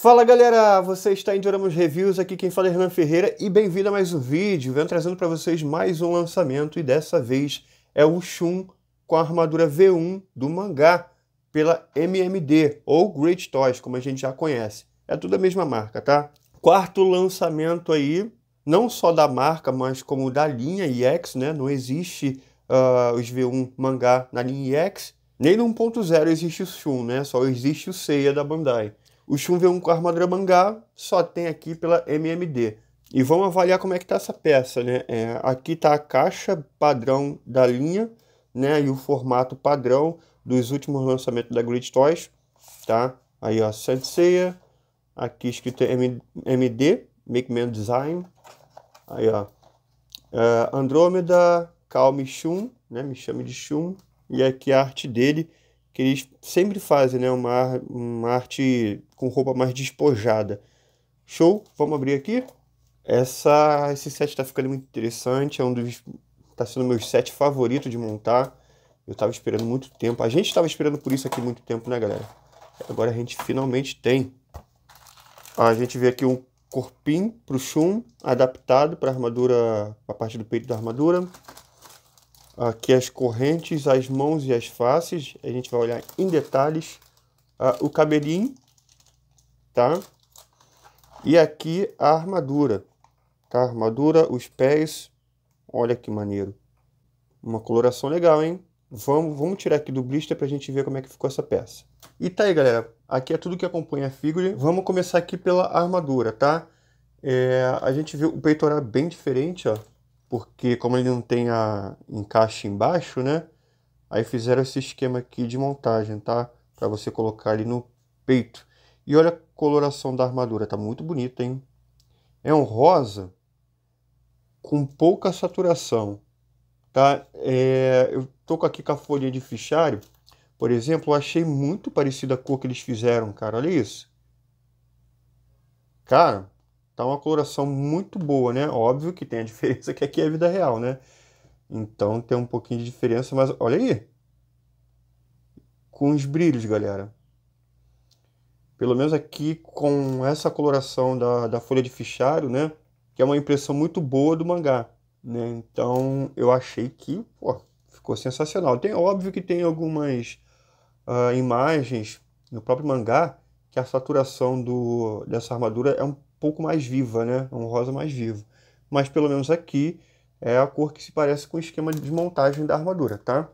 Fala galera, você está em Doramas Reviews, aqui quem fala é Hernan Ferreira e bem-vindo a mais um vídeo. Venho trazendo para vocês mais um lançamento e dessa vez é o Shun com a armadura V1 do mangá pela MMD ou Great Toys, como a gente já conhece. É tudo a mesma marca, tá? Quarto lançamento aí, não só da marca, mas como da linha EX, né? Não existe os V1 mangá na linha EX, nem no 1.0 existe o Shun, né? Só existe o Seiya da Bandai. O Shun V1 com a armadura mangá só tem aqui pela MMD. E vamos avaliar como é que tá essa peça, né? Aqui tá a caixa padrão da linha, né? E o formato padrão dos últimos lançamentos da Great Toys, tá? Aí, ó, Senseiya. Aqui escrito MD, Make Man Design. Aí, ó. Andrômeda, Calme Shun, né? Me chame de Shun. E aqui a arte dele, que eles sempre fazem, né? Uma arte com roupa mais despojada. Show? Vamos abrir aqui? Esse set tá ficando muito interessante. Tá sendo meu set favorito de montar. Eu tava esperando muito tempo. A gente tava esperando por isso aqui muito tempo, né, galera? Agora a gente finalmente tem. A gente vê aqui um corpinho pro Shun, adaptado para armadura, a parte do peito da armadura. Aqui as correntes, as mãos e as faces. A gente vai olhar em detalhes. O cabelinho, tá? E aqui a armadura, tá? A armadura, os pés. Olha que maneiro. Uma coloração legal, hein? Vamos tirar aqui do blister pra gente ver como é que ficou essa peça. E tá aí, galera. Aqui é tudo que acompanha a figure. Vamos começar aqui pela armadura, tá? A gente vê o peitoral bem diferente, ó. Porque como ele não tem a encaixe embaixo, né? Aí fizeram esse esquema aqui de montagem, tá? Pra você colocar ali no peito. E olha a coloração da armadura. Tá muito bonita, hein? É um rosa com pouca saturação. Tá? Eu tô aqui com a folha de fichário, por exemplo, eu achei muito parecido a cor que eles fizeram, cara, olha isso. Cara, tá uma coloração muito boa, né? Óbvio que tem a diferença que aqui é a vida real, né? Então tem um pouquinho de diferença, mas olha aí. Com os brilhos, galera. Pelo menos aqui com essa coloração da folha de fichário, né? Que é uma impressão muito boa do mangá, né? Então eu achei que, pô, ficou sensacional. Tem, óbvio que tem algumas imagens no próprio mangá que a saturação dessa armadura é um pouco mais viva, né? É um rosa mais vivo. Mas pelo menos aqui é a cor que se parece com o esquema de montagem da armadura, tá?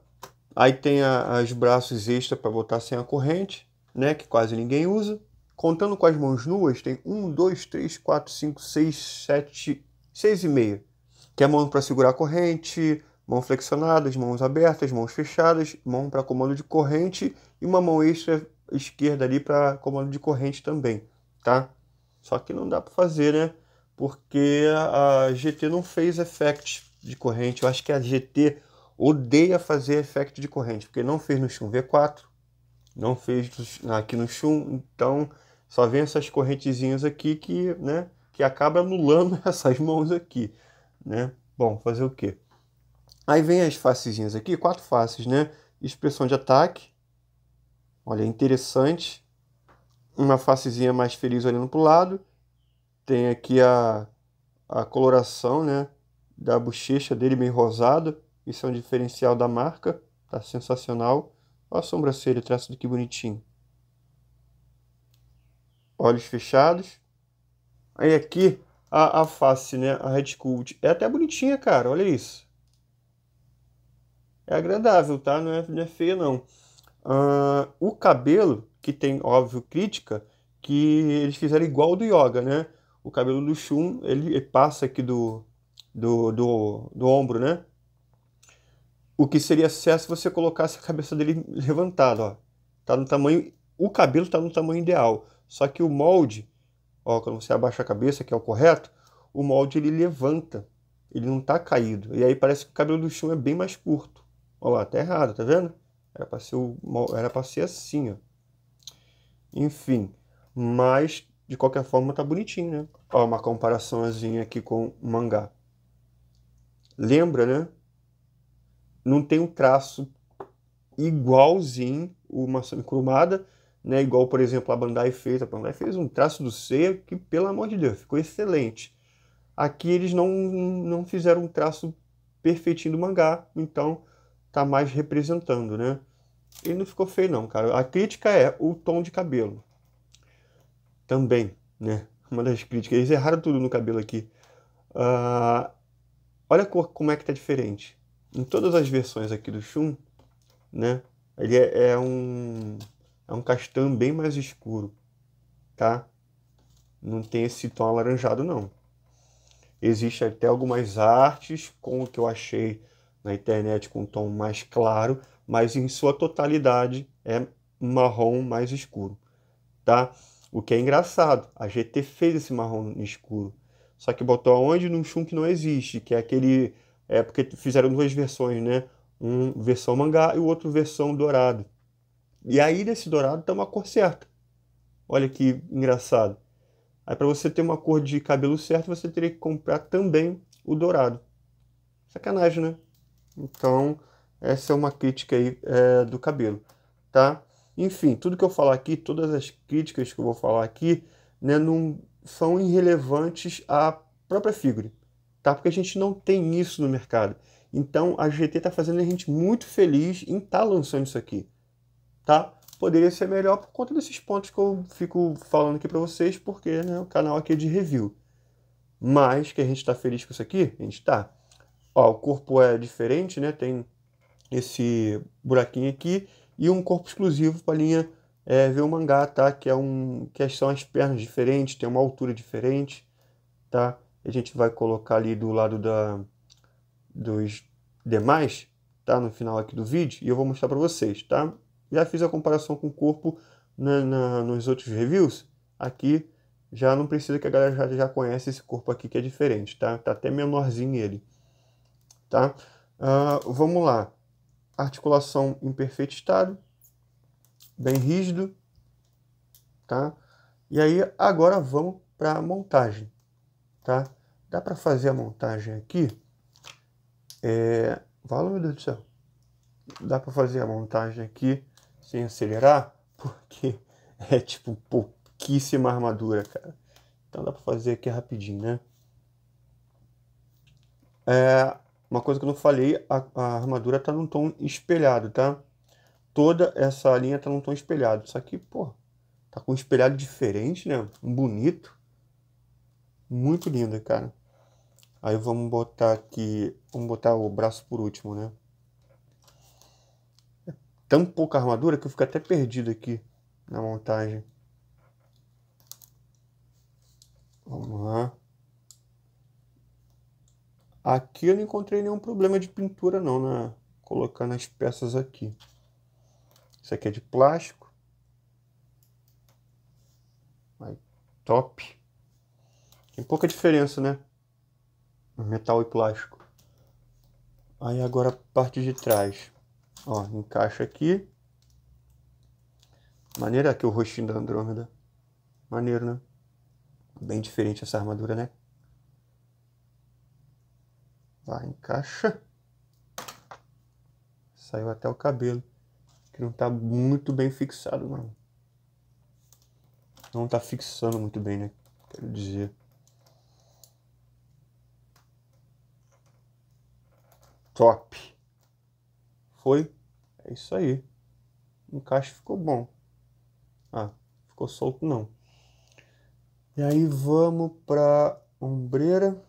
Aí tem os braços extra para botar sem a corrente, né? Que quase ninguém usa. Contando com as mãos nuas, tem 1, 2, 3, 4, 5, 6, 7, 6,5. Que é mão para segurar a corrente, mão flexionadas, mãos abertas, mãos fechadas, mão para comando de corrente e uma mão extra esquerda ali para comando de corrente também, tá? Só que não dá para fazer, né? Porque a GT não fez effect de corrente. Eu acho que a GT odeia fazer effect de corrente, porque não fez no Shun V4, não fez aqui no Shun, então só vem essas correntezinhas aqui que, né, que acaba anulando essas mãos aqui, né? Bom, fazer o quê? Aí vem as facezinhas aqui, 4 faces, né? Expressão de ataque. Olha, interessante. Uma facezinha mais feliz olhando para o lado. Tem aqui a coloração, né? Da bochecha dele bem rosada. Isso é um diferencial da marca. Tá sensacional. Olha a sobrancelha, traço do que bonitinho. Olhos fechados. Aí aqui a face, né? A Red Sculpt. É até bonitinha, cara. Olha isso. É agradável, tá? Não é feia, não. O cabelo, que tem, óbvio, crítica, que eles fizeram igual ao do Yoga, né? O cabelo do Shun, ele passa aqui do ombro, né? O que seria certo se você colocasse a cabeça dele levantada, ó. Tá no tamanho, o cabelo tá no tamanho ideal. Só que o molde, ó, quando você abaixa a cabeça, que é o correto, o molde ele levanta. Ele não tá caído. E aí parece que o cabelo do Shun é bem mais curto. Ó lá, tá errado, tá vendo? Era pra ser assim, ó. Enfim, mas de qualquer forma tá bonitinho, né? Ó, uma comparaçãozinha aqui com o mangá. Lembra, né? Não tem um traço igualzinho o Masami Kurumada, né? Igual, por exemplo, a Bandai fez. A Bandai fez um traço do Seiya que, pelo amor de Deus, ficou excelente. Aqui eles não fizeram um traço perfeitinho do mangá, então tá mais representando, né? Ele não ficou feio não, cara. A crítica é o tom de cabelo. Também, né? Uma das críticas. Eles erraram tudo no cabelo aqui. Ah, olha a cor, como é que tá diferente. Em todas as versões aqui do Shun, né? Ele é um castanho bem mais escuro, tá? Não tem esse tom alaranjado, não. Existe até algumas artes com o que eu achei na internet com um tom mais claro, mas em sua totalidade é marrom mais escuro, tá? O que é engraçado, a GT fez esse marrom escuro, só que botou aonde num Shun que não existe, que é aquele, é porque fizeram duas versões, né? Um versão mangá e o outro versão dourado. E aí desse dourado tá uma cor certa. Olha que engraçado. Aí para você ter uma cor de cabelo certa, você teria que comprar também o dourado. Sacanagem, né? Então, essa é uma crítica aí do cabelo, tá? Enfim, tudo que eu falar aqui, todas as críticas que eu vou falar aqui, né, não são irrelevantes à própria figure, tá? Porque a gente não tem isso no mercado. Então, a GT tá fazendo a gente muito feliz em estar lançando isso aqui, tá? Poderia ser melhor por conta desses pontos que eu fico falando aqui para vocês, porque, né, o canal aqui é de review. Mas que a gente está feliz com isso aqui, a gente tá. Ó, o corpo é diferente, né? Tem esse buraquinho aqui e um corpo exclusivo para a linha ver o mangá, tá? Que são as pernas diferentes, tem uma altura diferente, tá? A gente vai colocar ali do lado dos demais, tá? No final aqui do vídeo e eu vou mostrar para vocês, tá? Já fiz a comparação com o corpo nos outros reviews. Aqui já não precisa, que a galera já conhece esse corpo aqui que é diferente, tá? Tá até menorzinho ele, tá? Vamos lá. Articulação em perfeito estado, bem rígido, tá? E aí agora vamos para a montagem, tá? Dá para fazer a montagem aqui? Fala, meu Deus do céu. Dá para fazer a montagem aqui sem acelerar, porque é tipo pouquíssima armadura, cara. Então dá para fazer aqui rapidinho, né? Uma coisa que eu não falei, a armadura tá num tom espelhado, tá? Toda essa linha tá num tom espelhado. Isso aqui, pô, tá com um espelhado diferente, né? Um bonito. Muito lindo, cara. Aí vamos botar aqui, vamos botar o braço por último, né? Tão pouca armadura que eu fico até perdido aqui na montagem. Vamos lá. Aqui eu não encontrei nenhum problema de pintura não, né? Colocando as peças aqui. Isso aqui é de plástico. Aí, top. Tem pouca diferença, né? Metal e plástico. Aí agora a parte de trás. Ó, encaixa aqui. Maneiro aqui o rostinho da Andrômeda. Maneiro, né? Bem diferente essa armadura, né? Vai, encaixa. Saiu até o cabelo. Que não tá muito bem fixado, não. Não tá fixando muito bem, né? Quero dizer. Top. Foi. É isso aí. O encaixe ficou bom. Ah, ficou solto não. E aí vamos pra ombreira.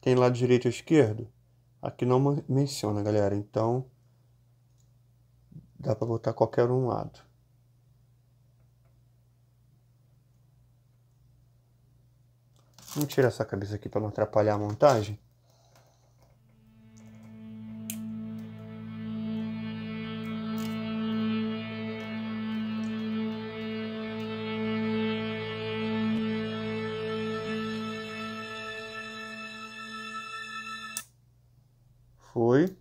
Tem lado direito ou esquerdo? Aqui não menciona, galera. Então, dá pra botar qualquer um lado. Vamos tirar essa cabeça aqui para não atrapalhar a montagem. Foi.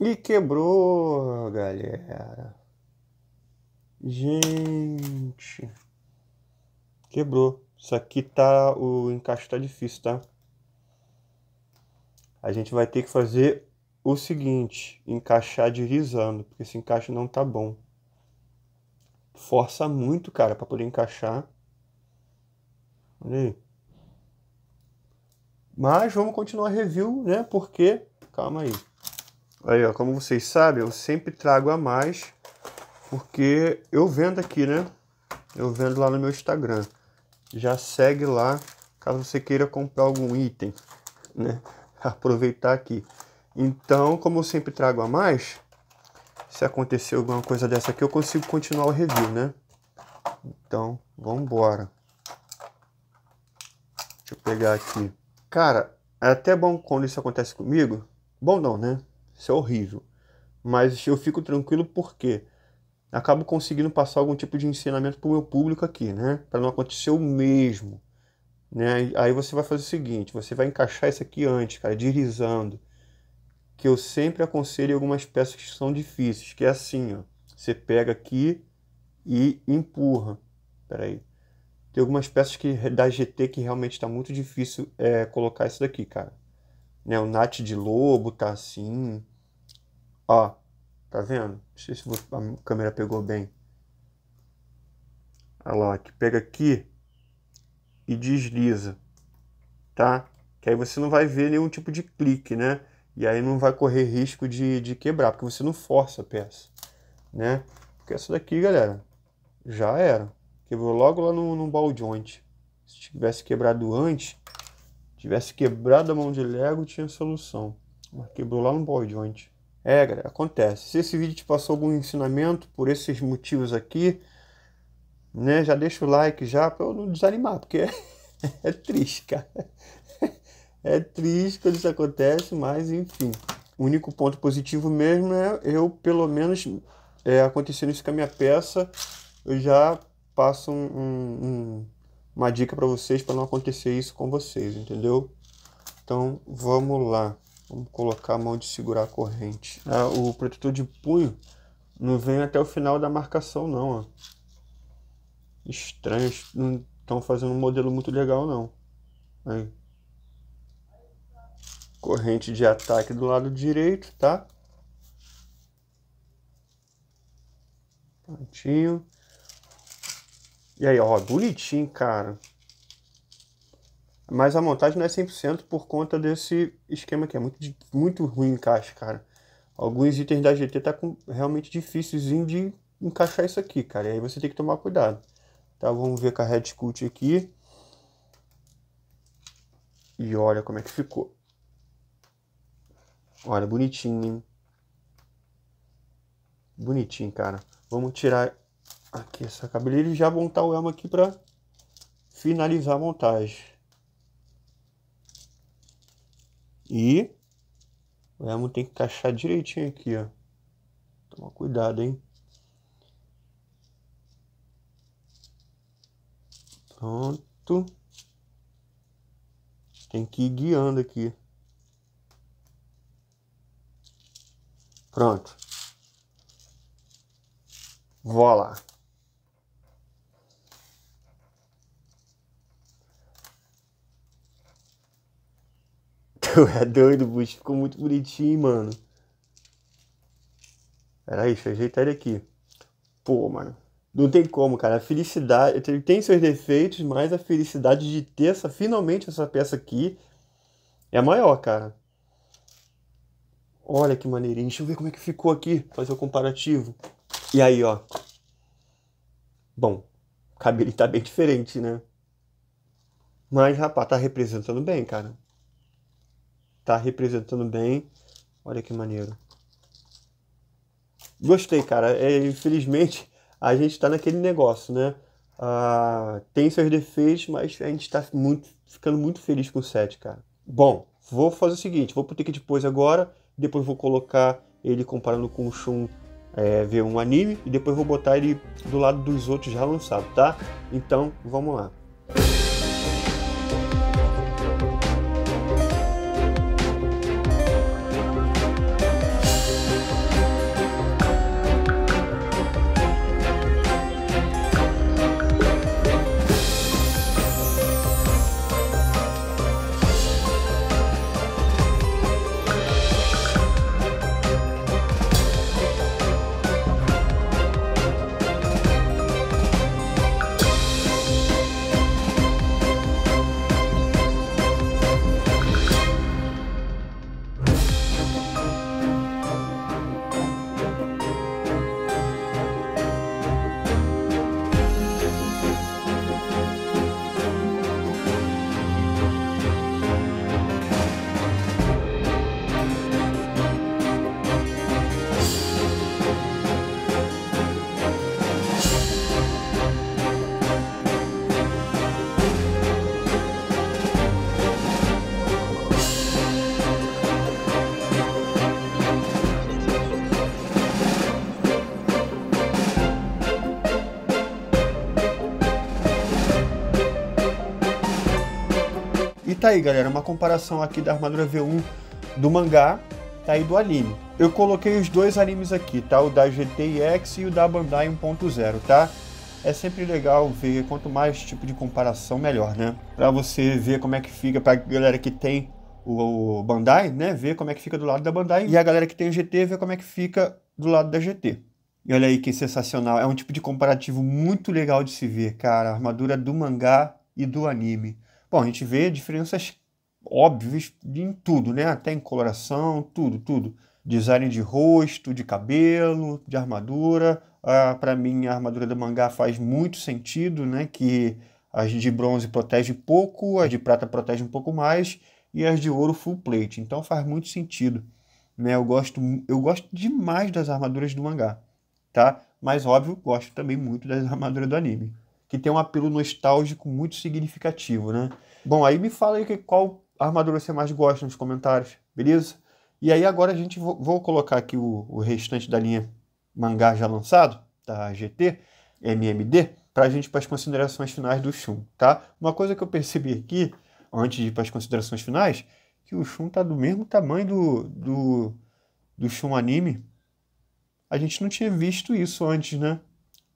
E quebrou, galera. Gente, quebrou. Isso aqui tá, o encaixe tá difícil, tá? A gente vai ter que fazer o seguinte, encaixar deslizando, porque esse encaixe não tá bom. Força muito, cara, para poder encaixar. Olha aí. Mas vamos continuar a review, né? Porque, calma aí. Aí, ó, como vocês sabem, eu sempre trago a mais, porque eu vendo aqui, né? Eu vendo lá no meu Instagram. Já segue lá, caso você queira comprar algum item, né? Aproveitar aqui. Então, como eu sempre trago a mais, se acontecer alguma coisa dessa aqui, eu consigo continuar o review, né? Então, vamos embora. Deixa eu pegar aqui. Cara, é até bom quando isso acontece comigo. Bom não, né? Isso é horrível. Mas eu fico tranquilo porque acabo conseguindo passar algum tipo de ensinamento para o meu público aqui, né? Para não acontecer o mesmo, né? Aí você vai fazer o seguinte, você vai encaixar isso aqui antes, cara, deslizando. Que eu sempre aconselho algumas peças que são difíceis, que é assim, ó. Você pega aqui e empurra. Pera aí. Tem algumas peças da GT que realmente está muito difícil colocar isso daqui, cara. Né, o Nat de Lobo tá assim. Ó, tá vendo? Não sei se a câmera pegou bem. Olha lá, que pega aqui e desliza, tá? Que aí você não vai ver nenhum tipo de clique, né? E aí não vai correr risco de quebrar, porque você não força a peça, né? Porque essa daqui, galera, já era. Quebrou logo lá no ball joint. Se tivesse quebrado antes, tivesse quebrado a mão de Lego, tinha solução. Mas quebrou lá no ball joint. É, galera, acontece. Se esse vídeo te passou algum ensinamento por esses motivos aqui, né, já deixa o like já pra eu não desanimar, porque é triste, cara. É triste quando isso acontece, mas enfim. O único ponto positivo mesmo é eu, pelo menos, acontecendo isso com a minha peça, eu já passo uma dica para vocês para não acontecer isso com vocês, entendeu? Então vamos lá. Vamos colocar a mão de segurar a corrente. O protetor de punho não vem até o final da marcação não, ó. Estranho, não estão fazendo um modelo muito legal não. Aí. Corrente de ataque do lado direito, tá? Prontinho. E aí, ó, bonitinho, cara. Mas a montagem não é 100% por conta desse esquema aqui. É muito ruim o encaixe, cara. Alguns itens da GT tá realmente difícilzinho de encaixar isso aqui, cara. E aí você tem que tomar cuidado. Tá, vamos ver com a Red Scout aqui. E olha como é que ficou. Olha, bonitinho, hein? Bonitinho, cara. Vamos tirar aqui essa cabeleira e já montar o elmo aqui pra finalizar a montagem. E o elmo tem que encaixar direitinho aqui, ó. Toma cuidado, hein? Pronto. Tem que ir guiando aqui. Pronto. Vou lá. Tu é doido, bucho. Ficou muito bonitinho, mano. Pera aí, deixa eu ajeitar ele aqui. Pô, mano. Não tem como, cara. A felicidade... Ele tem seus defeitos, mas a felicidade de ter finalmente essa peça aqui é maior, cara. Olha que maneirinho. Deixa eu ver como é que ficou aqui. Fazer o comparativo. E aí, ó. Bom, o cabelo tá bem diferente, né? Mas, rapaz, tá representando bem, cara. Tá representando bem. Olha que maneiro. Gostei, cara. Infelizmente, a gente tá naquele negócio, né? Tem seus defeitos, mas a gente tá ficando muito feliz com o set, cara. Bom, vou fazer o seguinte. Vou pro Ticket Pose agora. Depois vou colocar ele comparando com o Shun V1 anime. E depois vou botar ele do lado dos outros já lançados, tá? Então, vamos lá. tá aí, galera, uma comparação aqui da armadura V1 do mangá, tá aí do anime. Eu coloquei os dois animes aqui, tá? O da GT-EX e o da Bandai 1.0, tá? É sempre legal ver, quanto mais tipo de comparação, melhor, né? Pra você ver como é que fica, pra galera que tem o Bandai, né? Ver como é que fica do lado da Bandai. E a galera que tem o GT, ver como é que fica do lado da GT. E olha aí que sensacional. É um tipo de comparativo muito legal de se ver, cara. A armadura do mangá e do anime. Bom, a gente vê diferenças óbvias em tudo, né? Até em coloração, tudo. Design de rosto, de cabelo, de armadura. Para mim, a armadura do mangá faz muito sentido, né? Que as de bronze protegem pouco, as de prata protegem um pouco mais e as de ouro full plate. Então faz muito sentido, né? Eu gosto demais das armaduras do mangá, tá? Mas óbvio, gosto também muito das armaduras do anime, que tem um apelo nostálgico muito significativo, né? Bom, aí me fala aí qual armadura você mais gosta nos comentários, beleza? E aí agora a gente vou colocar aqui o restante da linha mangá já lançado, da GT, MMD, para a gente ir para as considerações finais do Shun, tá? Uma coisa que eu percebi aqui, antes de ir para as considerações finais, que o Shun tá do mesmo tamanho do Shun anime. A gente não tinha visto isso antes, né?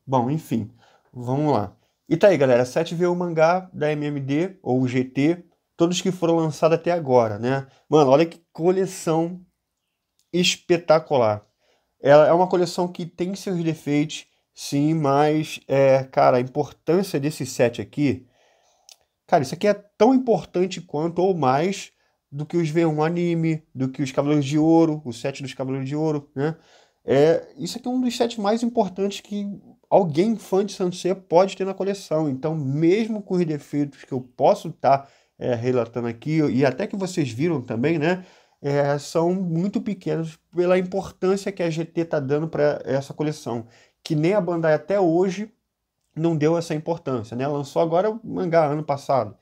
Bom, enfim, vamos lá. E tá aí, galera, 7V o mangá da MMD, ou GT, todos que foram lançados até agora, né? Mano, olha que coleção espetacular. Ela é uma coleção que tem seus defeitos, sim, mas, cara, a importância desse set aqui... Cara, isso aqui é tão importante quanto ou mais do que os V1 anime, do que os Cavaleiros de Ouro, o set dos Cavaleiros de Ouro, né? Isso aqui é um dos sets mais importantes que alguém fã de Saint Seiya pode ter na coleção. Então, mesmo com os defeitos que eu posso estar relatando aqui, e até que vocês viram também, né? São muito pequenos pela importância que a GT está dando para essa coleção, que nem a Bandai até hoje não deu essa importância, né? Lançou agora o mangá ano passado,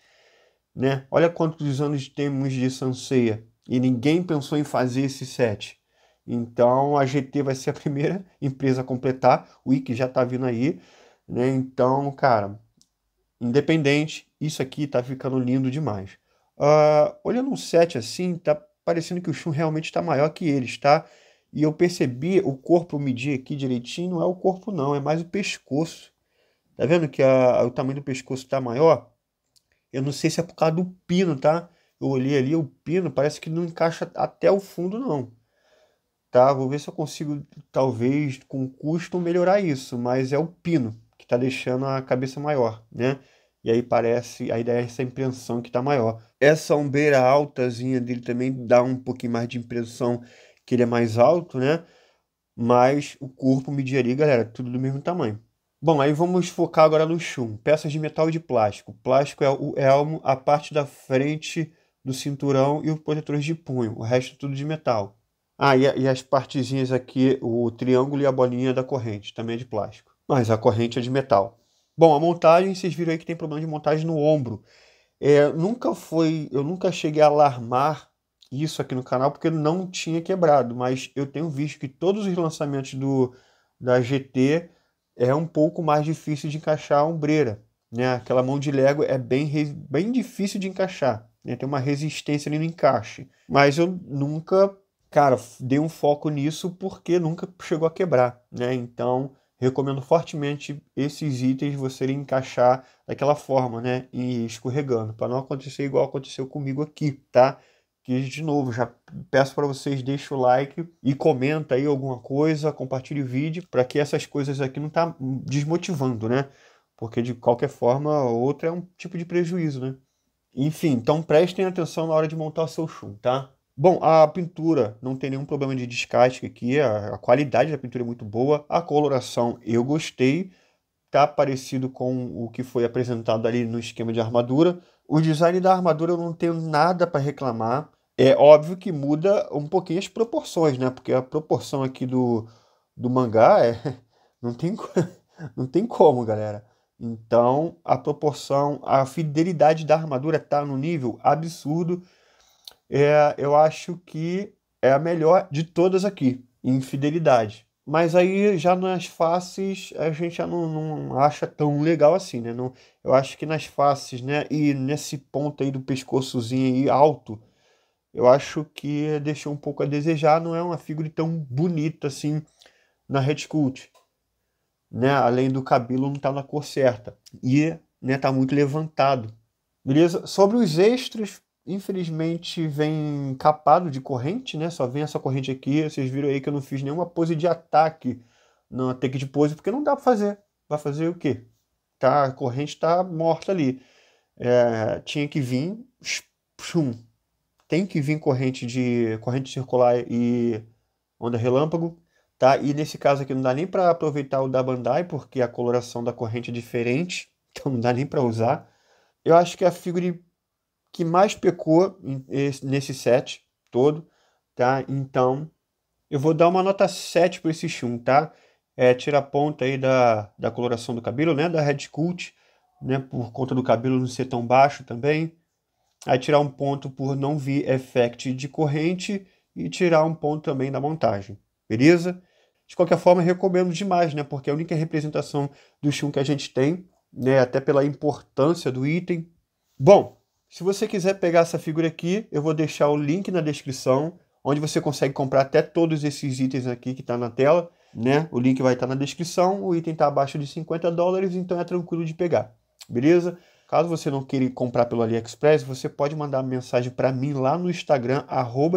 né? Olha quantos anos temos de Saint Seiya e ninguém pensou em fazer esse set. Então a GT vai ser a primeira empresa a completar, o Ikki já tá vindo aí, né? Então, cara, independente, isso aqui tá ficando lindo demais. Olhando um set assim, tá parecendo que o Shun realmente está maior que eles, tá? E eu percebi o corpo, eu medi aqui direitinho, não é o corpo não, é mais o pescoço. Tá vendo que o tamanho do pescoço tá maior? Eu não sei se é por causa do pino, tá? Eu olhei ali, o pino parece que não encaixa até o fundo não, tá? Vou ver se eu consigo, talvez, com custo, melhorar isso, mas é o pino que tá deixando a cabeça maior, né? E aí parece, aí dá essa impressão que tá maior. Essa ombreira altazinha dele também dá um pouquinho mais de impressão que ele é mais alto, né? Mas o corpo media ali, galera, tudo do mesmo tamanho. Bom, aí vamos focar agora no Shun. Peças de metal e de plástico. O plástico é o elmo, a parte da frente do cinturão e os protetores de punho. O resto tudo de metal. E as partezinhas aqui, o triângulo e a bolinha da corrente, também é de plástico. Mas a corrente é de metal. Bom, a montagem, vocês viram aí que tem problema de montagem no ombro. Eu nunca cheguei a alarmar isso aqui no canal porque não tinha quebrado, mas eu tenho visto que todos os lançamentos da GT é um pouco mais difícil de encaixar a ombreira, né? Aquela mão de Lego é bem difícil de encaixar, né? Tem uma resistência ali no encaixe. Mas eu nunca, cara, dei um foco nisso porque nunca chegou a quebrar, né? Então, recomendo fortemente esses itens você encaixar daquela forma, né? E escorregando, para não acontecer igual aconteceu comigo aqui, tá? Que, de novo, já peço para vocês, deixem o like e comenta aí alguma coisa, compartilhe o vídeo, para que essas coisas aqui não tá desmotivando, né? Porque, de qualquer forma, outra é um tipo de prejuízo, né? Enfim, então prestem atenção na hora de montar o seu Shun, tá? Bom, a pintura não tem nenhum problema de descasque aqui, a qualidade da pintura é muito boa, a coloração eu gostei, tá parecido com o que foi apresentado ali no esquema de armadura. O design da armadura eu não tenho nada para reclamar. É óbvio que muda um pouquinho as proporções, né? Porque a proporção aqui do mangá não tem, não tem como, galera. Então, a proporção, a fidelidade da armadura tá no nível absurdo. Eu acho que é a melhor de todas aqui, em fidelidade. Mas aí já nas faces a gente já não acha tão legal assim, né? Não, eu acho que nas faces, né? E nesse ponto aí do pescoçozinho aí alto, eu acho que deixou um pouco a desejar. Não é uma figura tão bonita assim na Red Cult, né? Além do cabelo não tá na cor certa. E, né, tá muito levantado. Beleza? Sobre os extras, infelizmente vem capado de corrente, né? Só vem essa corrente aqui. Vocês viram aí que eu não fiz nenhuma pose de ataque na take de pose, porque não dá pra fazer. Vai fazer o quê? Tá, a corrente tá morta ali. Tinha que vir. Chum, tem que vir corrente circular e onda relâmpago, tá? E nesse caso aqui não dá nem para aproveitar o da Bandai, porque a coloração da corrente é diferente, então não dá nem para usar. Eu acho que a figura que mais pecou nesse set todo, tá? Então, eu vou dar uma nota 7 para esse Shun, tá? Tira a ponta aí da coloração do cabelo, né? Da Red Cult, né? Por conta do cabelo não ser tão baixo também. Aí tirar um ponto por não vir effect de corrente e tirar um ponto também da montagem, beleza? De qualquer forma, recomendo demais, né? Porque é a única representação do Shun que a gente tem, né? Até pela importância do item. Bom, se você quiser pegar essa figura aqui, eu vou deixar o link na descrição, onde você consegue comprar até todos esses itens aqui que está na tela, né? O link vai estar na descrição, o item está abaixo de $50, então é tranquilo de pegar, beleza? Caso você não queira comprar pelo AliExpress, você pode mandar uma mensagem para mim lá no Instagram,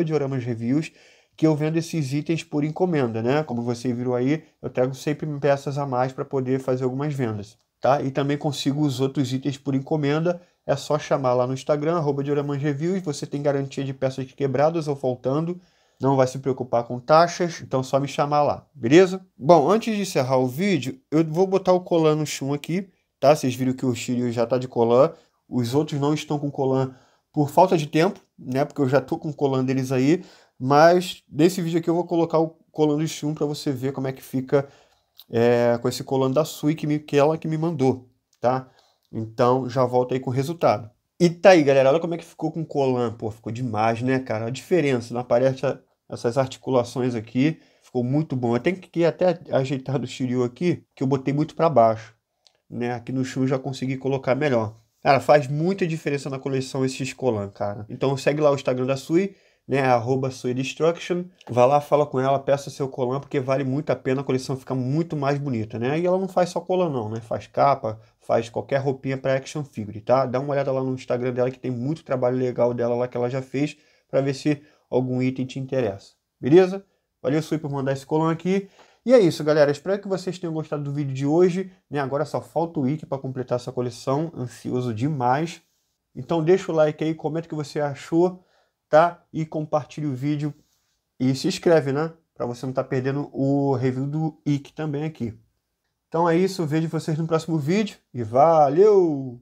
@dioramasreviews, que eu vendo esses itens por encomenda, né? Como você viu aí, eu trago sempre peças a mais para poder fazer algumas vendas, tá? E também consigo os outros itens por encomenda, é só chamar lá no Instagram, @dioramasreviews, você tem garantia de peças quebradas ou faltando, não vai se preocupar com taxas, então é só me chamar lá, beleza? Bom, antes de encerrar o vídeo, eu vou botar o colar no Shun aqui, tá? Vocês viram que o Shiryu já tá de colan, os outros não estão com colan por falta de tempo, né? Porque eu já tô com o colan deles aí, mas nesse vídeo aqui eu vou colocar o colan do Shun para você ver como é que fica com esse colan da Sui, que ela que me mandou, tá? Então já volto aí com o resultado. E tá aí, galera, olha como é que ficou com o colan, pô, ficou demais, né, cara? A diferença, não aparece essas articulações aqui, ficou muito bom. Eu tenho que até ajeitar do Shiryu aqui, que eu botei muito para baixo, né? Aqui no Shun já consegui colocar melhor. Cara, faz muita diferença na coleção esses colan, cara. Então segue lá o Instagram da Sui, né? @SuiDestruction. Vai lá, fala com ela, peça seu colan, porque vale muito a pena, a coleção fica muito mais bonita, né? E ela não faz só colan não, né? Faz capa, faz qualquer roupinha para action figure, tá? Dá uma olhada lá no Instagram dela, que tem muito trabalho legal dela lá que ela já fez, para ver se algum item te interessa. Beleza? Valeu, Sui, por mandar esse colan aqui. E é isso, galera. Espero que vocês tenham gostado do vídeo de hoje, né? Agora só falta o wiki para completar essa coleção. Ansioso demais. Então deixa o like aí, comenta o que você achou, tá? E compartilha o vídeo e se inscreve, né? Para você não estar perdendo o review do Ikki também aqui. Então é isso, vejo vocês no próximo vídeo e valeu!